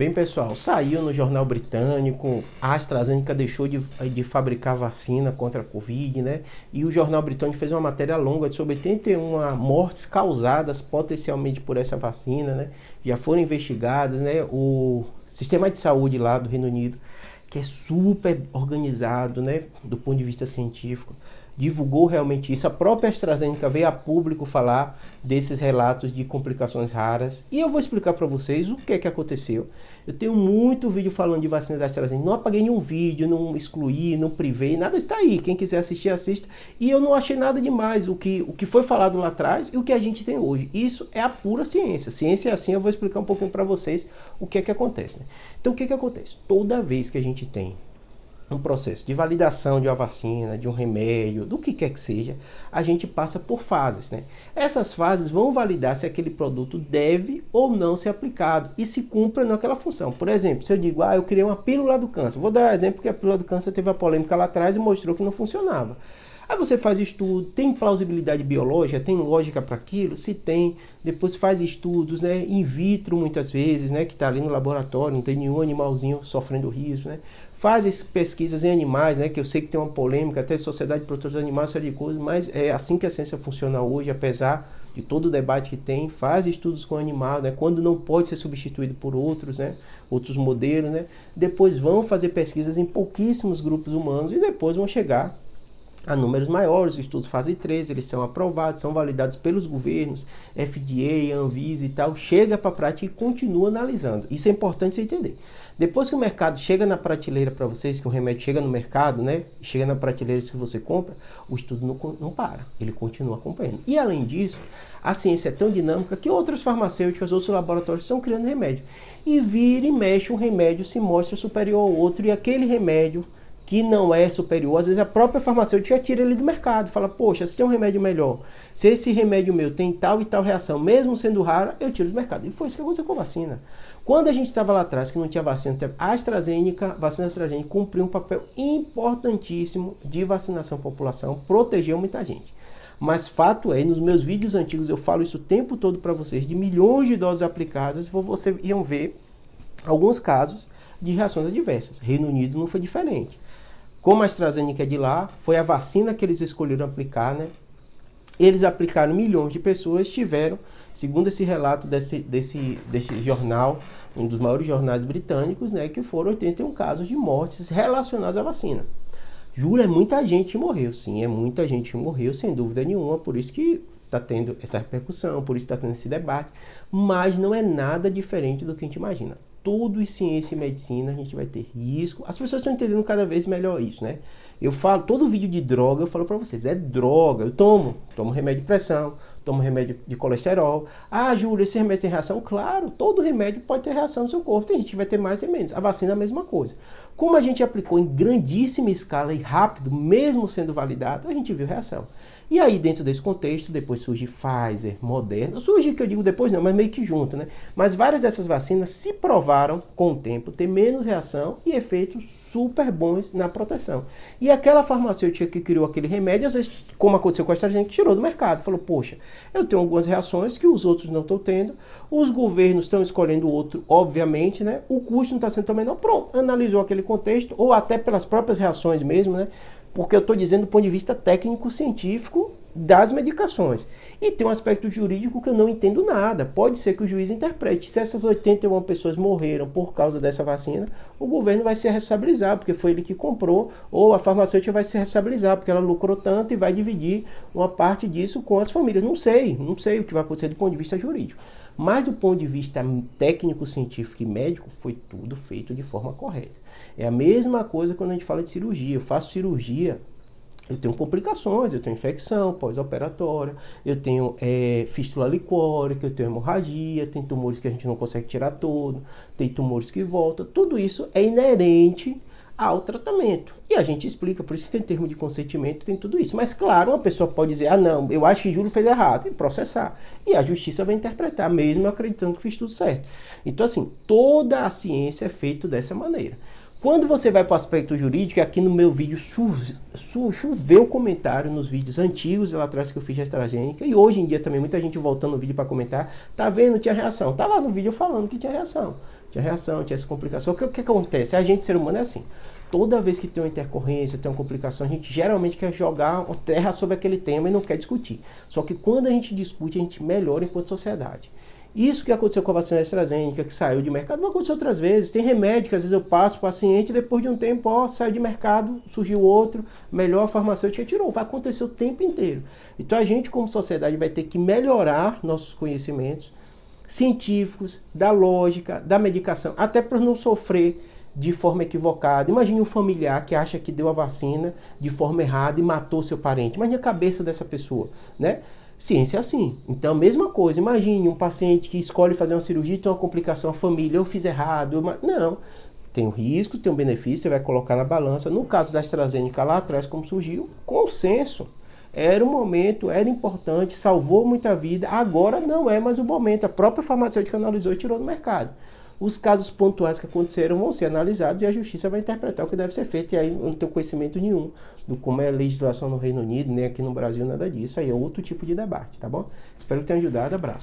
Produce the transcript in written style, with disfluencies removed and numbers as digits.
Bem, pessoal, saiu no jornal britânico, a AstraZeneca deixou de fabricar vacina contra a Covid, né? E o jornal britânico fez uma matéria longa sobre 81 mortes causadas potencialmente por essa vacina, né? Já foram investigadas, né? O sistema de saúde lá do Reino Unido, que é super organizado, né? Do ponto de vista científico, divulgou realmente isso. A própria AstraZeneca veio a público falar desses relatos de complicações raras. E eu vou explicar para vocês o que é que aconteceu. Eu tenho muito vídeo falando de vacina da AstraZeneca. Não apaguei nenhum vídeo, não excluí, não privei, nada está aí. Quem quiser assistir, assista. E eu não achei nada demais o que foi falado lá atrás e o que a gente tem hoje. Isso é a pura ciência. Ciência é assim, eu vou explicar um pouquinho para vocês o que é que acontece. Então, o que é que acontece? Toda vez que a gente tem um processo de validação de uma vacina, de um remédio, do que quer que seja, a gente passa por fases, né? Essas fases vão validar se aquele produto deve ou não ser aplicado e se cumpre naquela função. Por exemplo, se eu digo, eu criei uma pílula do câncer. Vou dar um exemplo que a pílula do câncer teve a polêmica lá atrás e mostrou que não funcionava. Aí você faz estudo, tem plausibilidade biológica, tem lógica para aquilo? Se tem, depois faz estudos, né, in vitro muitas vezes, né, que está ali no laboratório, não tem nenhum animalzinho sofrendo risco, né? Faz pesquisas em animais, né, que eu sei que tem uma polêmica, até Sociedade de Protetores dos Animais, série de coisas, mas é assim que a ciência funciona hoje, apesar de todo o debate que tem, faz estudos com animal, né, quando não pode ser substituído por outros, né, outros modelos, né? Depois vão fazer pesquisas em pouquíssimos grupos humanos e depois vão chegar a números maiores. Os estudos fase 3, eles são aprovados, são validados pelos governos, FDA, Anvisa e tal, chega para a prática e continua analisando. Isso é importante você entender. Depois que o mercado chega na prateleira para vocês, que o remédio chega no mercado, né, chega na prateleira que você compra, o estudo não para, ele continua acompanhando. E além disso, a ciência é tão dinâmica que outras farmacêuticas, outros laboratórios estão criando remédio. E vira e mexe, um remédio se mostra superior ao outro e aquele remédio que não é superior, às vezes a própria farmacêutica tira ele do mercado, fala, poxa, se tem um remédio melhor, se esse remédio meu tem tal e tal reação, mesmo sendo rara, eu tiro do mercado. E foi isso que aconteceu com a vacina. Quando a gente estava lá atrás, que não tinha vacina, a AstraZeneca, vacina AstraZeneca cumpriu um papel importantíssimo de vacinação da população, protegeu muita gente. Mas fato é, nos meus vídeos antigos eu falo isso o tempo todo para vocês, de milhões de doses aplicadas, vocês iam ver alguns casos de reações adversas. Reino Unido não foi diferente. Como a AstraZeneca é de lá, foi a vacina que eles escolheram aplicar, né? Eles aplicaram, milhões de pessoas tiveram, segundo esse relato desse jornal, um dos maiores jornais britânicos, né, que foram 81 casos de mortes relacionadas à vacina. Juro, muita gente morreu, sim, muita gente morreu, sem dúvida nenhuma, por isso que está tendo essa repercussão, por isso está tendo esse debate, mas não é nada diferente do que a gente imagina. Tudo em ciência e medicina a gente vai ter risco. As pessoas estão entendendo cada vez melhor isso, né? Eu falo, todo vídeo de droga eu falo para vocês, é droga. Eu tomo remédio de pressão, tomo remédio de colesterol. Júlio, esse remédio tem reação? Claro, todo remédio pode ter reação no seu corpo. Tem gente que vai ter mais e menos. A vacina é a mesma coisa. Como a gente aplicou em grandíssima escala e rápido, mesmo sendo validado, a gente viu reação. E aí, dentro desse contexto, depois surge Pfizer, Moderna. Surge, que eu digo depois não, mas meio que junto, né? Mas várias dessas vacinas se provaram, com o tempo, ter menos reação e efeitos super bons na proteção. E aquela farmacêutica que criou aquele remédio, às vezes, como aconteceu com a AstraZeneca, tirou do mercado. Falou, poxa, eu tenho algumas reações que os outros não estão tendo, os governos estão escolhendo outro, obviamente, né? O custo não está sendo tão menor. Pronto, analisou aquele contexto, ou até pelas próprias reações mesmo, né? Porque eu estou dizendo do ponto de vista técnico-científico das medicações. E tem um aspecto jurídico que eu não entendo nada. Pode ser que o juiz interprete. Se essas 81 pessoas morreram por causa dessa vacina, o governo vai se responsabilizar, porque foi ele que comprou, ou a farmacêutica vai se responsabilizar, porque ela lucrou tanto e vai dividir uma parte disso com as famílias. Não sei o que vai acontecer do ponto de vista jurídico. Mas do ponto de vista técnico, científico e médico, foi tudo feito de forma correta. É a mesma coisa quando a gente fala de cirurgia. Eu faço cirurgia, eu tenho complicações, eu tenho infecção pós-operatória, eu tenho fístula licórica, eu tenho hemorragia, tem tumores que a gente não consegue tirar todo, tem tumores que voltam. Tudo isso é inerente ao tratamento. E a gente explica, por isso que tem termo de consentimento, tem tudo isso. Mas claro, uma pessoa pode dizer, não, eu acho que Júlio fez errado, e processar. E a justiça vai interpretar, mesmo acreditando que fiz tudo certo. Então assim, toda a ciência é feita dessa maneira. Quando você vai para o aspecto jurídico, aqui no meu vídeo choveu comentário nos vídeos antigos lá atrás que eu fiz de AstraZeneca, e hoje em dia também muita gente voltando no vídeo para comentar, tá vendo, tinha reação, tá lá no vídeo falando que tinha reação. tinha reação, tinha essa complicação. O que acontece? A gente, ser humano, é assim. Toda vez que tem uma intercorrência, tem uma complicação, a gente geralmente quer jogar terra sobre aquele tema e não quer discutir. Só que quando a gente discute, a gente melhora enquanto sociedade. Isso que aconteceu com a vacina AstraZeneca, que saiu de mercado, vai acontecer outras vezes. Tem remédio que às vezes eu passo para o paciente e depois de um tempo, saiu de mercado, surgiu outro, melhor, a farmacêutica tirou. Vai acontecer o tempo inteiro. Então a gente, como sociedade, vai ter que melhorar nossos conhecimentos científicos, da lógica, da medicação, até para não sofrer de forma equivocada. Imagine um familiar que acha que deu a vacina de forma errada e matou seu parente. Imagine a cabeça dessa pessoa, né? Ciência é assim. Então, a mesma coisa. Imagine um paciente que escolhe fazer uma cirurgia e tem uma complicação, a família, eu fiz errado. Não. Tem um risco, tem um benefício, você vai colocar na balança. No caso da AstraZeneca lá atrás, como surgiu, consenso. Era o momento, era importante, salvou muita vida. Agora não é mais o momento. A própria farmacêutica analisou e tirou do mercado. Os casos pontuais que aconteceram vão ser analisados e a justiça vai interpretar o que deve ser feito. E aí eu não tenho conhecimento nenhum do como é a legislação no Reino Unido, nem aqui no Brasil, nada disso. Aí é outro tipo de debate, tá bom? Espero que tenha ajudado. Abraço.